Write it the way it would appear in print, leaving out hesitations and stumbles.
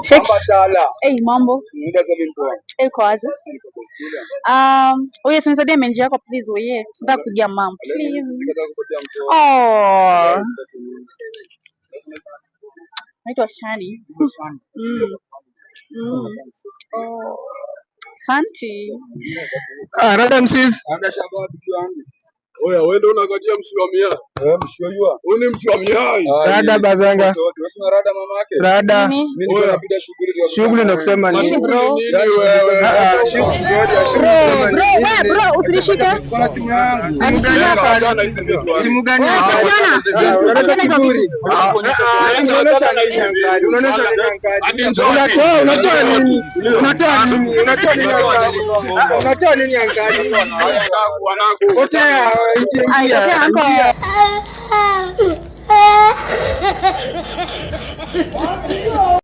Check. Mambo. Kwaje? Oye, tunasaidie menji yako please oye. Tunataka kujia mambo please. Oh. Naitwa Shani. Oh. Santi. Rada msis. Oya, wewe ndio unakatia msimamia. Msimamia. Wewe ni msimamia. Rada bazanga. Unasema rada mama yake? Rada. Mimi niko napiga shughuli ndio kusema nini? Bro, usinishike. Kwa simu yangu. Simu gani? Unaleta kiburi. Unatoa nini? Unatoa nini angalia? Potea. Potea.